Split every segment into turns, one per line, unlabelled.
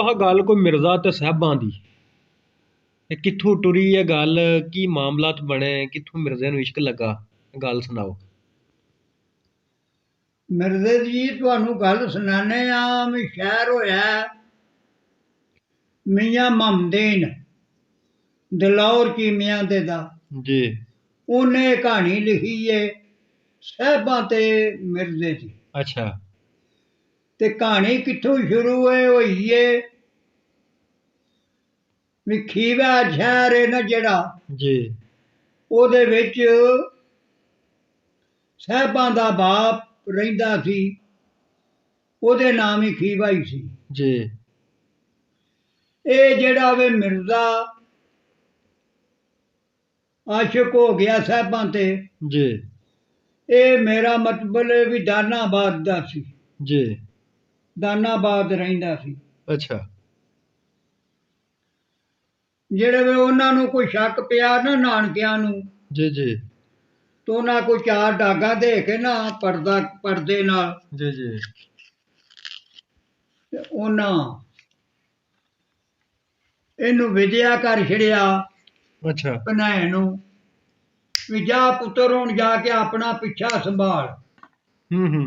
आह गल कोई मिर्जा ते साहबां दी कित्थों टुरी है गल की मामलात बने कित्थों मिर्जे नूं इश्क लगा गल सनाओ।
मिर्जे जी तुहानू गल सुनाने भी शहर होया मियाँ ममदीन दलौर चीमिया दे दा
जी।
उन्हें कहानी लिखी है साहबां ते मिर्जे दी।
अच्छा।
ते कहानी कित्थों शुरू होई है भी खीवा शहर है ना जेड़ा
जी।
ਉਹਦੇ ਵਿੱਚ ਸਾਹਿਬਾਂ ਦਾ ਬਾਪ ਰਹਿੰਦਾ ਸੀ ਉਹਦੇ ਨਾਮ ਹੀ ਖੀਵਾ ਹੀ ਸੀ।
जी।
ਇਹ ਜਿਹੜਾ ਵੇ ਮਿਰਜ਼ਾ ਆਸ਼ਿਕ ਹੋ ਗਿਆ ਸਾਹਿਬਾਂ ਤੇ
जी।
ਇਹ ਮੇਰਾ ਮਤਲਬ ਹੈ ਵੀ ਦਾਨਾਬਾਦ ਦਾ ਸੀ।
जी।
ਦਾਨਾਬਾਦ ਰਹਿੰਦਾ ਸੀ।
अच्छा।
ਜਿਹੜੇ ਵੇ ਉਹਨਾਂ ਨੂੰ ਕੋਈ ਸ਼ੱਕ ਪਿਆ ਨਾ ਨਾਨਕਿਆਂ ਨੂੰ
जी। जी।
ਤਾਂ ਉਹਨਾਂ ਕੋਈ ਚਾਰ ਡਾਗਾ ਦੇ ਕੇ ਨਾ ਪਰਦੇ ਨਾਲ
जी। जी।
ਤੇ ਉਹਨਾਂ ਇਹਨੂੰ ਵਿਦਿਆ ਕਰ ਛੜਿਆ
अच्छा।
ਭਨੈਣ ਨੂੰ ਵੀ ਜਾ ਪੁੱਤਰ ਹੁਣ ਜਾ ਕੇ ਆਪਣਾ ਪਿੱਛਾ ਸੰਭਾਲ।
हम्म।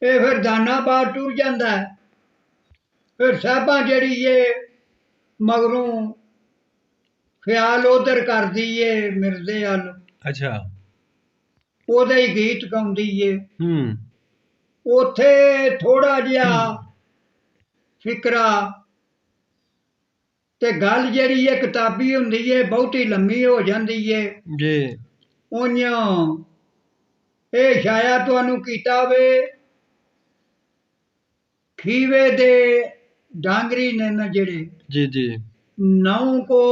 ਇਹ ਫਿਰ ਦਾਨਾਬਾਦ ਟੁਰ ਜਾਂਦਾ ਹੈ। ਫਿਰ ਸਾਹਿਬਾਂ ਜਿਹੜੀ ਏ ਮਗਰੋਂ ਖਿਆਲ ਉਧਰ ਕਰਦੀ ਏ ਮਿਰਜ਼ੇ ਵੱਲ
अच्छा।
ਉਹਦੇ ਹੀ ਗੀਤ ਗਾਉਂਦੀ ਏ।
हम्म।
ਉੱਥੇ ਥੋੜਾ ਜਿਹਾ ਫਿਕਰਾ ਤੇ ਗੱਲ ਜਿਹੜੀ ਏ ਕਿਤਾਬੀ ਹੁੰਦੀ ਏ ਬਹੁਤੀ ਲੰਮੀ ਹੋ ਜਾਂਦੀ ਏ।
जी।
ਉਂਝ ਇਹ ਸ਼ਾਇਦ ਤੁਹਾਨੂੰ ਕੀਤਾ ਵੇ ਖੀਵੇ ਦੇ ਡਾਂਗਰੀ ਨੇ ਨਾ ਜਿਹੜੇ
जी। जी।
ਨੌ ਕੋ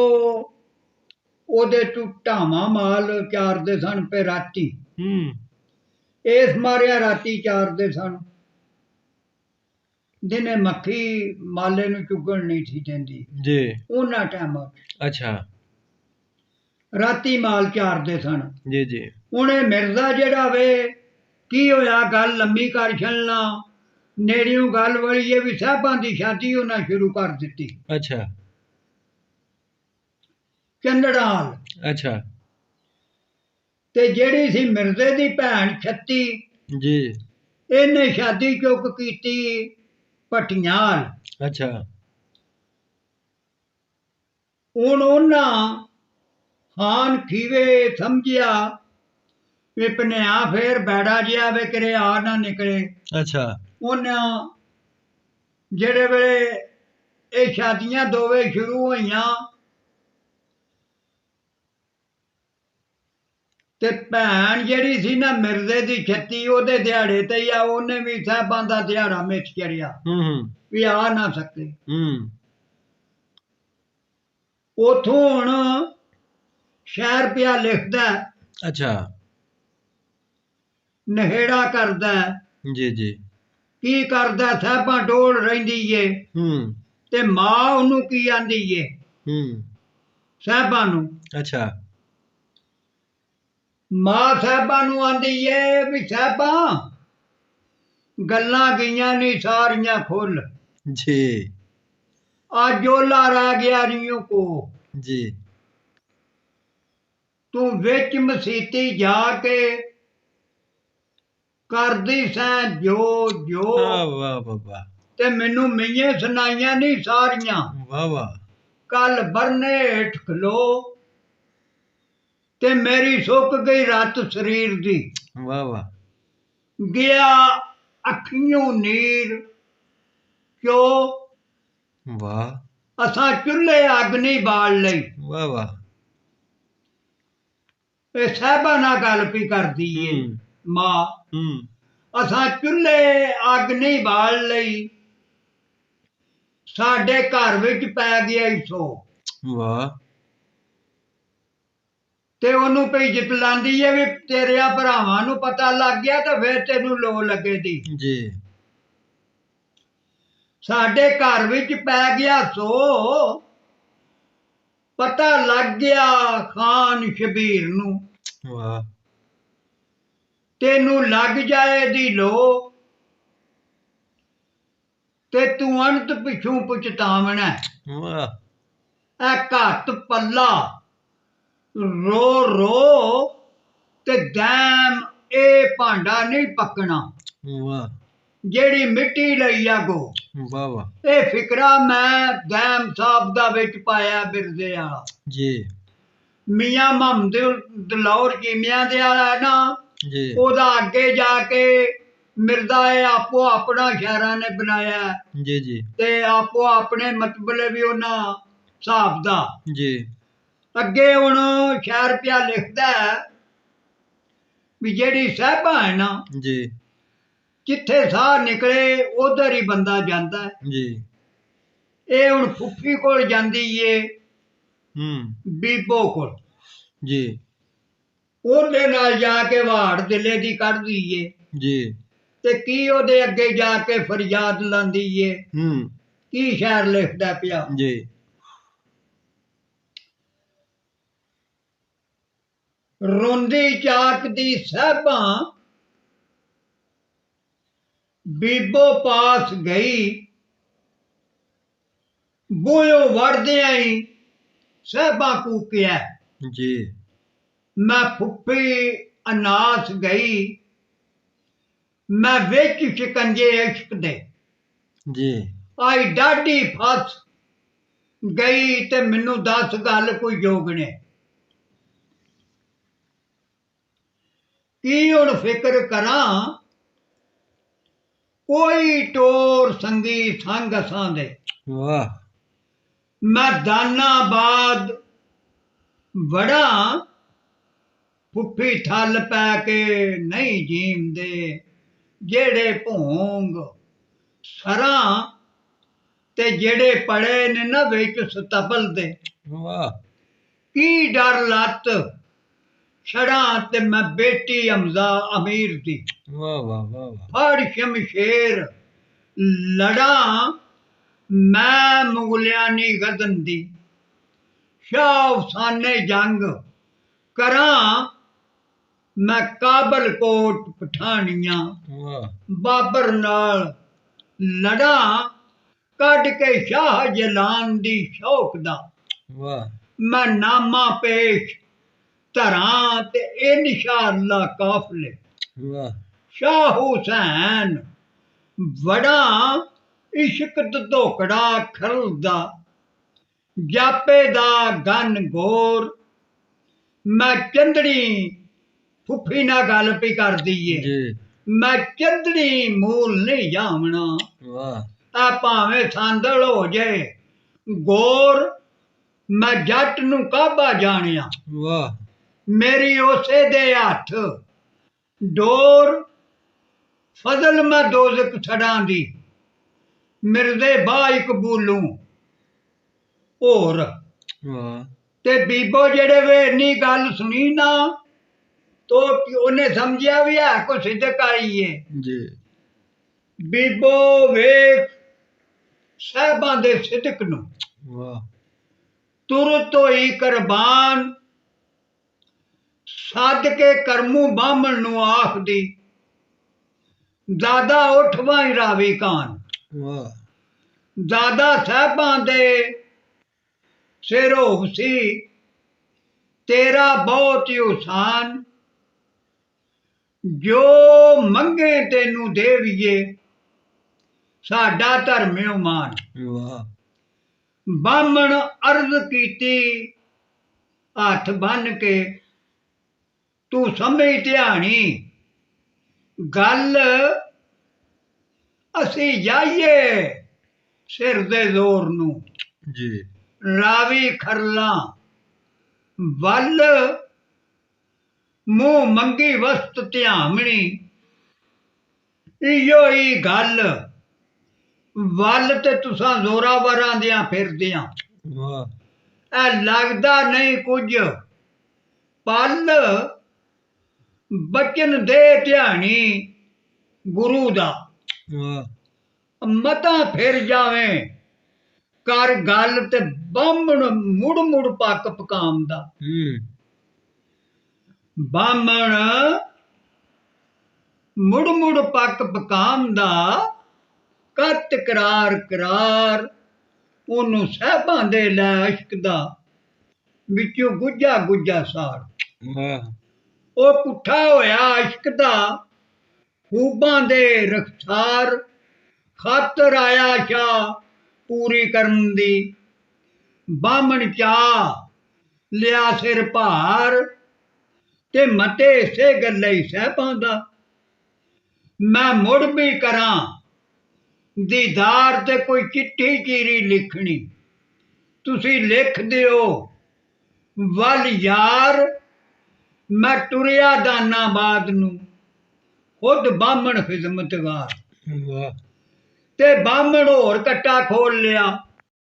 ਉਹਦੇ ਤੋਂ ਢਾਵਾਂ ਮਾਲ ਚਾਰਦੇ ਸਨ ਪੇ ਰਾਤੀ।
हम्म।
ਇਸ ਮਾਰਿਆ ਰਾਤੀ ਚਾਰਦੇ ਸਨ ਦਿਨੇ ਮੱਖੀ ਮਾਲੇ ਨੂੰ ਚੁਗਣ ਨਹੀਂ ਸੀ ਦਿੰਦੀ
जी।
ਉਹਨਾਂ ਟਾਈਮਾਂ
अच्छा।
ਰਾਤੀ ਮਾਲ ਚਾਰਦੇ ਸਨ।
जी। जी।
ਹੁਣ ਇਹ ਮਿਰਜ਼ਾ ਜਿਹੜਾ ਵੇ ਕੀ ਹੋਇਆ ਗੱਲ ਲੰਮੀ ਕਰ ਛੱਡਣਾ ਨੇੜਿਓਂ ਗੱਲ ਵળી ਇਹ ਵੀ ਸਾਹਿਬਾਂ ਦੀ ਸ਼ਾਦੀ ਉਹਨਾਂ ਸ਼ੁਰੂ ਕਰ ਦਿੱਤੀ
अच्छा।
ਚੰਦੜਾਲ।
अच्छा।
ਤੇ ਜਿਹੜੀ ਸੀ ਮਿਰਜ਼ੇ ਦੀ ਭੈਣ ਛੱਤੀ
जी।
ਇਹਨੇ ਸ਼ਾਦੀ ਚੁੱਕ ਕੀਤੀ ਭਟੀਆਲ।
अच्छा।
ਹੁਣ ਉਹਨਾਂ ਖਾਨ ਖੀਵੇ ਸਮਝਿਆ ਵੀ ਭਨਿਆ ਫੇਰ ਬੈੜਾ ਜਿਹਾ ਵੇ ਕਿਰੇ ਆ ਨਾ ਨਿਕਲੇ।
अच्छा।
ਉਹਨਾਂ ਜਿਹੜੇ ਵੇਲੇ ਇਹ ਸ਼ਾਦੀਆਂ ਦੋਵੇਂ ਸ਼ੁਰੂ ਹੋਈਆਂ ਤੇ ਭੈਣ ਜਿਹੜੀ ਸੀ ਨਾ ਮਿਰਜ਼ੇ ਦੀ ਛੱਤੀ ਉਹਦੇ ਦਿਹਾੜੇ ਤੇ ਹੀ ਆ ਉਹਨੇ ਵੀ ਸਾਹਿਬਾਂ ਦਾ ਦਿਹਾੜਾ ਮਿੱਥ ਚੜਿਆ
हम्म।
ਵੀ ਆ ਨਾ ਸਕੇ।
हम्म।
ਉਥੋਂ ਹੁਣ ਸ਼ਹਿਰ ਪਿਆ ਲਿਖਦਾ
अच्छा।
ਨਹੇੜਾ ਕਰਦਾ
जी। जी।
ਕੀ ਕਰਦਾ ਸਾਹਿਬਾਂ ਡੋਲ ਰਹਿੰਦੀ ਏ
हम्म।
ਤੇ ਮਾਂ ਉਹਨੂੰ ਕੀ ਆਂਦੀ ਏ
हम्म।
ਸਾਹਿਬਾਂ ਨੂੰ।
अच्छा।
ਮਾਂ ਸਾਹਿਬਾਂ ਨੂੰ ਆਂਦੀ ਏ ਵੀ ਸਾਹਿਬਾਂ ਗੱਲਾਂ ਗਈਆਂ ਨਹੀਂ ਸਾਰੀਆਂ ਖੁੱਲ
जी।
ਅੱਜ ਓਲਾ ਰਹਿ ਗਿਆ ਰੀਓ ਕੋ
जी।
ਤੂੰ ਵਿੱਚ ਮਸੀਤੀ ਜਾ ਕੇ ਕਰਦੀ ਸੈਂ ਜੋ ਜੋ
वाह वाह वाह वाह
ਤੇ ਮੈਨੂੰ ਮਈਏ ਸੁਣਾਈਆਂ ਨਹੀਂ ਸਾਰੀਆਂ।
वाह वाह
ਕੱਲ ਬਰਨੇ ਹੇਠ ਖਲੋ ਤੇ ਮੇਰੀ ਸੁੱਕ ਗਈ ਰੱਤ ਸਰੀਰ ਦੀ
वाह वाह
ਗਿਆ ਅੱਖੀਓਂ ਨੀਰ ਕਿਉਂ
वाह
ਅਸਾਂ ਚੁੱਲ੍ਹੇ ਅੱਗ ਨਹੀਂ ਬਾਲ ਲਈ।
वाह वाह
ਇਹ ਸਾਹਿਬਾਂ ਨਾਲ ਗੱਲ ਵੀ ਕਰਦੀ ਏ ਮਾਂ।
हम्म।
ਅਸਾਂ ਚੁੱਲ੍ਹੇ ਅੱਗ ਨਹੀਂ ਬਾਲ ਲਈ ਸਾਡੇ ਘਰ ਵਿੱਚ ਪੈ ਗਿਆ ਈ ਸੋ।
वाह
ਤੇ ਉਹਨੂੰ ਪਈ ਜਿਤਲਾਂਦੀ ਏ ਵੀ ਤੇਰਿਆਂ ਭਰਾਵਾਂ ਨੂੰ ਪਤਾ ਲੱਗ ਗਿਆ ਤਾਂ ਫਿਰ ਤੈਨੂੰ ਲੋ ਲੱਗੇ ਦੀ।
जी।
ਸਾਡੇ ਘਰ ਵਿੱਚ ਪੈ ਗਿਆ ਸੋ ਪਤਾ ਲੱਗ ਗਿਆ ਖਾਨ ਸ਼ਬੀਰ ਨੂੰ
वाह
ਤੈਨੂੰ ਲੱਗ ਜਾਏ ਦੀ ਲੋ ਤੇ ਤੂੰ ਅੰਤ ਪਿਛੂ ਪਛਤਾਵਣਾ।
ਵਾਹ
ਐ ਘੱਤ ਪੱਲਾ ਰੋ ਰੋ ਤੇ ਦੈਮ ਇਹ ਭਾਂਡਾ ਨਹੀਂ ਪੱਕਣਾ।
ਵਾਹ
ਜਿਹੜੀ ਮਿੱਟੀ ਲਈ ਆ ਗੋ।
ਵਾਹ ਵਾਹ
ਇਹ ਫਿਕਰਾ ਮੈਂ ਦੈਮ ਸਾਹਿਬ ਦਾ ਵਿੱਚ ਪਾਇਆ ਬਿਰਦੇ ਵਾਲਾ।
ਜੀ
ਮੀਆਂ ਮੁਹੰਮਦ ਲਾਹੌਰ ਕੀਮਿਆਂ ਦੇ ਵਾਲਾ ਨਾ,
ਜੀ
ਉਹਦਾ ਅੱਗੇ ਜਾ ਕੇ ਮਿਰਜ਼ਾ ਇਹ ਆਪੋ ਆਪਣਾ ਸ਼ਹਿਰਾਂ ਨੇ ਬਣਾਇਆ
ਜੀ ਜੀ
ਤੇ ਆਪੋ ਆਪਣੇ ਮਤਬਲੇ ਵੀ ਉਹਨਾਂ ਹਿਸਾਬ ਦਾ।
ਜੀ
ਅੱਗੇ ਹੁਣ ਸ਼ਾਇਰ ਪਿਆ ਲਿਖਦਾ ਹੈ ਵੀ ਜਿਹੜੀ ਸਾਹਿਬਾਂ ਹੈ ਨਾ,
ਜੀ
ਜਿੱਥੇ ਸਾਹ ਨਿਕਲੇ ਉਧਰ ਹੀ ਬੰਦਾ ਜਾਂਦਾ ਹੈ।
ਜੀ
ਇਹ ਹੁਣ ਫੁੱਫੀ ਕੋਲ ਜਾਂਦੀ ਏ, ਬੀਬੋ ਕੋਲ,
ਜੀ
ਉਹਦੇ ਨਾਲ ਜਾ ਕੇ ਵਾੜ ਦਿਲੇ ਦੀ ਕੱਢਦੀ ਏ
ਜੀ
ਤੇ ਕੀ ਉਹਦੇ ਅੱਗੇ ਜਾ ਕੇ ਫਰਿਆਦ ਲਾਂਦੀ ਏ। ਕੀ ਸ਼ਾਇਰ ਲਿਖਦਾ ਪਿਆ,
ਜੀ
ਰੋਂਦੀ ਚਾਕਦੀ ਸਾਹਿਬਾਂ ਬੀਬੋ ਪਾਸ ਗਈ, ਬੂਹੋਂ ਵੜਦਿਆਂ ਹੀ ਸਾਹਿਬਾਂ ਕੂਕਿਆ,
ਜੀ
ਮੈਂ ਫੁੱਫੀ ਅਨਾਸ ਗਈ, ਮੈਂ ਵਿੱਚ ਸ਼ਿਕੰਜੇ ਇਸ਼ਕ ਦੇ।
ਜੀ
ਆਈ ਡਾਢੀ ਫਸ ਗਈ ਤੇ ਮੈਨੂੰ ਦੱਸ ਗੱਲ ਕੋਈ ਜੋਗ ਨੇ। ਕੀ ਹੁਣ ਫਿਕਰ ਕਰਾਂ, ਕੋਈ ਟੋਰ ਸੰਗੀ ਸੰਗ ਅਸਾਂ ਦੇ।
ਵਾਹ
ਮੈਂ ਦਾਨਾਬਾਦ ਵੜਾਂ, ਫੁੱਫੀ ਥਲ ਪੈ ਕੇ ਨਹੀਂ ਜੀਂਦੇ, ਜਿਹੜੇ ਭੋਂਗ ਸਰਾਂ ਤੇ ਜਿਹੜੇ ਪੜੇ ਨੇ ਨਾ ਵਿੱਚ ਸਤਬਲ ਦੇ।
ਵਾਹ
ਕੀ ਡਰ ਲੱਤ ਛੜਾਂ ਤੇ ਮੈਂ ਬੇਟੀ ਹਮਜ਼ਾ ਅਮੀਰ ਦੀ।
ਵਾਹ ਵਾਹ ਵਾਹ ਵਾਹ
ਫੜ ਸ਼ਮਸ਼ੇਰ ਲੜਾਂ ਮੈਂ ਮੁਗਲਿਆਨੀ ਗਜ਼ਨ ਦੀ। ਸ਼ਾਹ ਅਫਸਾਨੇ ਜੰਗ ਕਰਾਂ ਮੈਂ ਕਾਬਲ ਕੋਟ ਪਠਾਨੀਆਂ।
ਵਾਹ
ਬਾਬਰ ਨਾਲ ਲੜਾਂ ਕੱਢ ਕੇ ਸ਼ਾਹ ਜਲਾਨ ਦੀ ਸ਼ੌਕ ਦਾ।
ਵਾਹ
ਮੈਂ ਨਾਮਾ ਪੇਸ਼ ਧਰਾਂ ਤੇ ਇਨਸ਼ਾਅੱਲਾ ਕਾਫਲੇ।
ਵਾਹ
ਸ਼ਾਹ ਹੁਸੈਨ ਵੜਾ ਇਸ਼ਕ ਧੋਕੜਾ ਖਰਲਦਾ, ਜਾਪੇ ਦਾ ਗਨ ਗੋਰ। ਮੈਂ ਚੰਦੜੀ ਫੁੱਫੀ ਨਾਲ ਗੱਲ ਪਈ ਕਰਦੀ ਏ,
ਜੀ
ਮੈਂ ਚੰਦੜੀ ਮੂਲ ਨਹੀਂ ਜਾਵਣਾ।
ਵਾਹ
ਆ ਭਾਵੇਂ ਸਾਂਦਲ ਹੋ ਜਾਏ ਗੋਰ, ਮੈਂ ਜੱਟ ਨੂੰ ਕਾਬਾ ਜਾਣਿਆ।
ਵਾਹ
ਮੇਰੀ ਉਸੇ ਦੇ ਹੱਥ ਡੋਰ, ਫਜ਼ਲ ਮੈਂ ਦੋਜ਼ਕ ਛੜਾਂ ਦੀ, ਮਿਰਜ਼ੇ ਬਾਈ ਕਬੂਲੂ ਹੋਰ।
ਵਾਹ
ਤੇ ਬੀਬੋ ਜਿਹੜੇ ਵੇ ਇੰਨੀ ਗੱਲ ਸੁਣੀ ਨਾ, ਤੋ ਉਹਨੇ ਸਮਝਿਆ ਵੀ ਹੈ ਕੋ ਸਿੱਧਕ ਆਈ ਏ।
ਜੀ
ਬੀਬੋ ਵੇਖ ਸਾਹਿਬਾਂ ਦੇ ਸਿਦਕ ਨੂੰ,
ਵਾਹ
ਤੁਰਤ ਹੋਈ ਕੁਰਬਾਨ, ਸੱਦ ਕੇ ਕਰਮੂ ਬਾਹਮਣ ਨੂੰ ਆਖਦੀ, ਦਾਦਾ ਉਠਵਾਂ ਹੀ ਰਾਵੀ ਕਾਨ।
ਵਾਹ
ਦਾਦਾ ਸਾਹਿਬਾਂ ਦੇ ਸਿਰੋਂ ਸੀ, ਤੇਰਾ ਬਹੁਤ ਹੀ ਹੁਸਾਨ, ਜੋ ਮੰਗੇ ਤੈਨੂੰ ਦੇਵੀਏ, ਸਾਡਾ ਧਰਮਿਓ ਮਾਨ।
ਵਾਹ
ਬਾਹਮਣ ਅਰਜ਼ ਕੀਤੀ ਹੱਥ ਬੰਨ ਕੇ, ਤੂੰ ਸਮਝ ਧਿਆਣੀ ਗੱਲ, ਅਸੀਂ ਜਾਈਏ ਸਿਰ ਦੇ ਜ਼ੋਰ ਨੂੰ।
ਜੀ
ਰਾਵੀ ਖਰਲਾਂ ਵੱਲ ਮੂੰਹ ਮੰਗੀ ਵਸਤ ਧਿਆਮਣੀ, ਇਓ ਹੀ ਗੱਲ ਵੱਲ ਤੇ ਤੁਸਾਂ ਜ਼ੋਰਾਵਰਾਂ ਦਿਆਂ ਫਿਰਦਿਆਂ।
ਵਾਹ
ਇਹ ਲੱਗਦਾ ਨਹੀਂ ਕੁਝ ਪਲ, ਬਚਨ ਦੇ ਧਿਆਣੀ ਗੁਰੂ ਦਾ।
ਵਾਹ
ਮਤਾ ਫਿਰ ਜਾਵੇਂ ਕਰ ਗੱਲ, ਤੇ ਬਾਹਮਣ ਮੁੜ ਮੁੜ ਪੱਕ ਪਕਾਮ ਦਾ। ਬਾਹਮਣ ਮੁੜ ਮੁੜ ਪੱਕ ਪਕਾਮ ਦਾ, ਕੱਤ ਕਰਾਰ ਕਰਾਰ, ਉਹਨੂੰ ਸਾਹਿਬਾਂ ਦੇ ਲੈ ਅਸ਼ਕ ਦਾ ਵਿੱਚੋਂ ਗੁੱਜਾ ਗੁੱਜਾ ਸਾਰ।
ਵਾਹ
ਉਹ ਪੁੱਠਾ ਹੋਇਆ ਅਸ਼ਕ ਦਾ ਖੂਬਾਂ ਦੇ ਰਖਸਾਰ, ਖਾਤਰ ਆਇਆ ਸ਼ਾਹ ਪੂਰੀ ਕਰਨ ਦੀ, ਬਾਹਮਣ ਚਾਹ ਲਿਆ ਸਿਰ ਭਾਰ, ਤੇ ਮਤੇ ਇਸੇ ਗੱਲੇ ਹੀ ਸਾਹਿਬਾਂ ਦਾ। ਮੈਂ ਮੁੜ ਵੀ ਕਰਾਂ ਦੀਦਾਰ ਤੇ ਕੋਈ ਚਿੱਠੀ ਚੀਰੀ ਲਿਖਣੀ, ਤੁਸੀਂ ਲਿਖ ਦਿਓ ਵੱਲ ਯਾਰ। ਮੈਂ ਟੁਰਿਆ ਦਾਨਾਬਾਦ ਨੂੰ ਖੁਦ ਬਾਹਮਣ ਖਿਦਮਤਗਾਰ।
ਵਾਹ
ਤੇ ਬਾਹਮਣ ਹੋਰ ਕੱਟਾ ਖੋਲ ਲਿਆ,